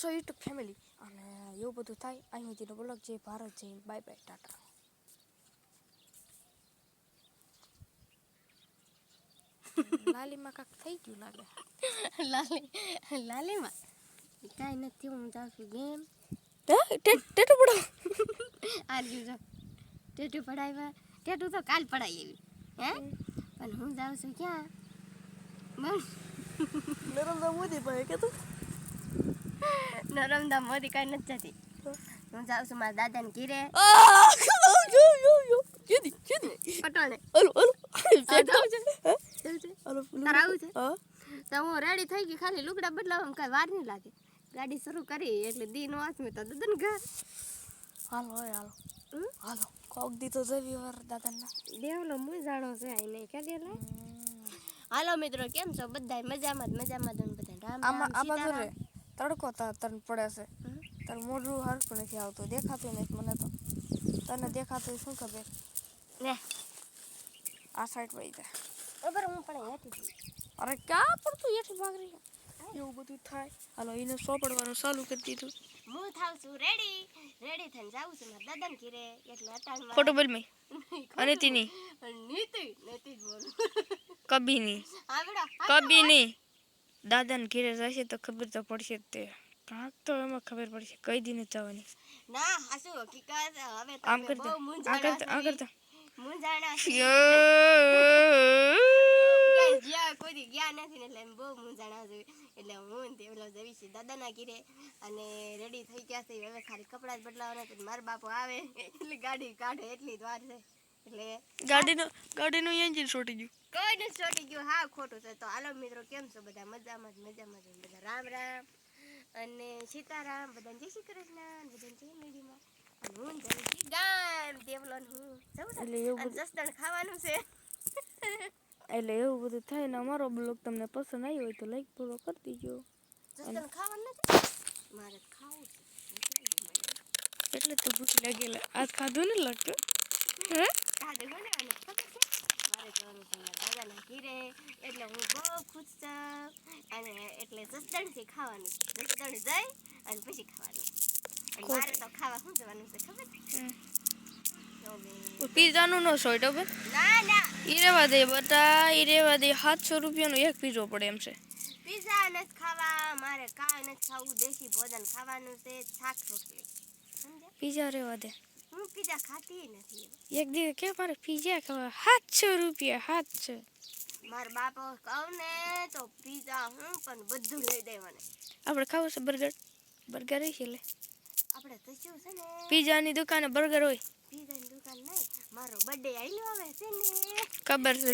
છો YouTube family અને એવું બધું થાય અહીં સુધીનો બ્લોગ જય ભારત જય બાય બાય ટાટા. લાલીમાં કાંક થઈ ગયું લાગે. લાલીમાં કાંઈ નથી, હું જાઉં છું ગેમ. ટેટુ પડાવ આજુ જાઉં ટેટુ પડાવ્યા. ટેટુ તો કાલ પડાવી એવી હે, પણ હું જાઉં છું ક્યાં નરેન્દ્ર મોદી ભાઈ કે તું નર્મદા મોદી કાંઈ નથી જતી. હું જાઉં છું મારા દાદાને ઘીરે પટોળે. તારે આવું છે તો હું રેડી થઈ ગઈ, ખાલી લુગડા બદલાવવામાં કાંઈ વાર નહીં લાગે. ગાડી શરૂ કરી એટલે દી નો હાથ મેં તો દાદાને ઘર. હાલો હોય હાલો હાલો કોક દી તો જવી વાર દાદાના દેવલો હું જાણો છે આ નહીં કે દેલે. હાલો મિત્રો, કેમ છો બધા? મજામાં જ બધા. રામ આમાં આ બાજુ રે તડકો તન પડે છે, તાર મોઢું હરખું નથી આવતું, દેખાતું નથી મને તો. તને દેખાતું શું ખબર ને આ સાઈડ વહી જાય. ખબર હું પણ હેઠી. અરે ક્યાં પડતું હેઠી ભાગ રહી એવું બધું થાય. હાલો એને સોપડવાનું ચાલુ કરી દીધું. હું થાવ છું રેડી થઈને જાઉં છું મારા દાદાને ઘીરે. એટલે અટાણમાં ખોટું બોલ મે અને તીની નીતિ જ બોલું કબી નહીં કબી નહીં. દાદાને ઘીરે જશે તો ખબર તો પડશે જ તે. કાંક તો એમાં ખબર પડશે કઈ દી નથી જવાની. ના હાસુ હકીકત હવે આમ તમે કરતા બહુ મૂંઝાણા જ્યાં કોઈ ગયા નથી ને એટલે એમ બહુ મૂંઝાણા છે. એટલે હું તે ઓલા જવી છે દાદાના ઘીરે અને રેડી થઈ ગયા છે. હવે ખાલી કપડાં જ બદલાવાના છે. મારા બાપો આવે એટલે ગાડી કાઢે એટલી જ વાર છે. એટલે ગાડીનું એન્જિન છોટી ગયું. કોઈ નથી છોટી ગયું. હા ખોટું છે. તો હાલો મિત્રો, કેમ છો બધા? મજામાં જ બધા. રામ રામ અને સીતારામ. બધાને જય શ્રી કૃષ્ણ. બધાને જય મેડીમાં. અને હું જઈ છું ગામ દેવલો ને હું જવું અને જસદણ ખાવાનું છે. એટલે એવું બધું થાય ને. અમારો બ્લોગ તમને પસંદ આવ્યો હોય તો લાઈક ફોલો કરી દીજો. જસદણ ખાવાનું નથી મારે, ખાવું છે એટલે તો ભૂખ લાગેલા. આજ ખાધું ને લાગતું હે કાઢે મને અને ખબર છે મારે જવાનું છે દાદાના ઘીરે. એટલે હું બહુ ખુશ છું. અને એટલે જસદણથી ખાવાનું, જસદણ જઈ અને પછી ખાવાનું. અને મારે તો ખાવા શું જવાનું છે ખબર? પીઝાનું નો શોર્ટ હવે ના ઈ રેવા દે બટા, ઈ રેવા દે. 700 રૂપિયાનો એક પીઝો પડે એમ છે. પીઝા નથી ખાવા મારે, કાંઈ નથી ખાવું. દેશી ભોજન ખાવાનું છે, શાક રોટલી. પીઝા રેવા દે. હું પીઝા ખાતી નથી. એક દિવસ કે મારે પીઝા ખાવા 700 રૂપિયા 700. મારા બાપો કહું ને તો પીઝા હું પણ બધું લઈ દે મને. આપણે ખાવું છે બર્ગર છે લે. આપણે તો શું છે ને પીઝાની દુકાને બર્ગર હોય. પીઝાની દુકાન નહીં, મારો બર્થડે આવેલો આવે છે ને. ખબર છે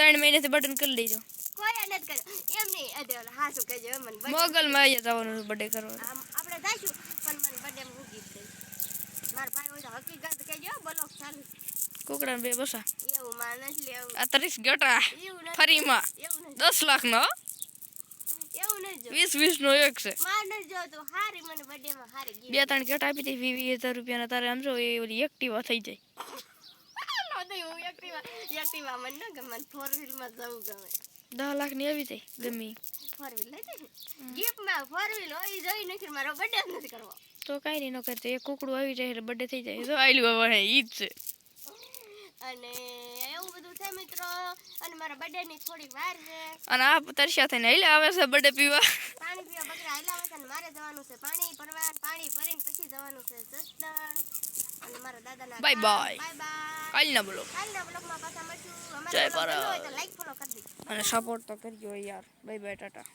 3 મહિનાથી બટન કરી દેજો. કોઈ નથી કર્યો એમ નહીં. અરે હા શું કહેજો મને મોગલમાં આવી જવાનું બર્થડે કરવા. આપણે જઈશું પણ મને બર્થડેમાં હું ગીત દઈશ. મારા ભાઈ હોય તો હકીકત કહેજો બ્લોગ ચાલુ. કુકડા બે બસા એવું માં નથી લેવું. આ 30 ગટા ફરીમાં 10 લાખનો એવું નથી 20 નો એક છે. માર નથી જોતું. હારી મને બર્થડેમાં હારી ગીત 2-3 ગટા આપી દે 20,000 રૂપિયાના. તારે આમ જો એ ઓલી એક્ટિવા થઈ જાય. હું એક્ટિવા મને ન ગમે, 4 વ્હીલમાં જવું ગમે. 10 લાખની આવી જાય ગમે 4 વ્હીલ લઈ જાય ગિફ્ટમાં 4 વ્હીલ હોય જોઈ નથી. મારો બર્થડે જ નથી કરવો તો કાંઈ નહીં ન કરતો. એક કુકડું આવી જાય એટલે બર્થડે થઈ જાય. તો આયલું હવે ઈ જ છે. અને એવું બધું છે મિત્રો. અને મારા બર્થડે ની થોડીક વાર છે. અને આ તરસ્યા થઈને હેલે આવે છે બર્થડે પીવા. પાણી પીવા બકરા હેલા આવે છે. અને મારે જવાનું છે પાણી ભરવા. પાણી ભરીને પછી જવાનું છે જસદણ. અને મારા દાદાના બાય બાય. કાલના બ્લોગમાં પાછા મળશું. જય અમારા બ્લોગ ભારત. ગમ્યો હોય તો લાઈક ફોલો કરી દેજો અને સપોર્ટ તો કરજો યાર. Bye bye Tata.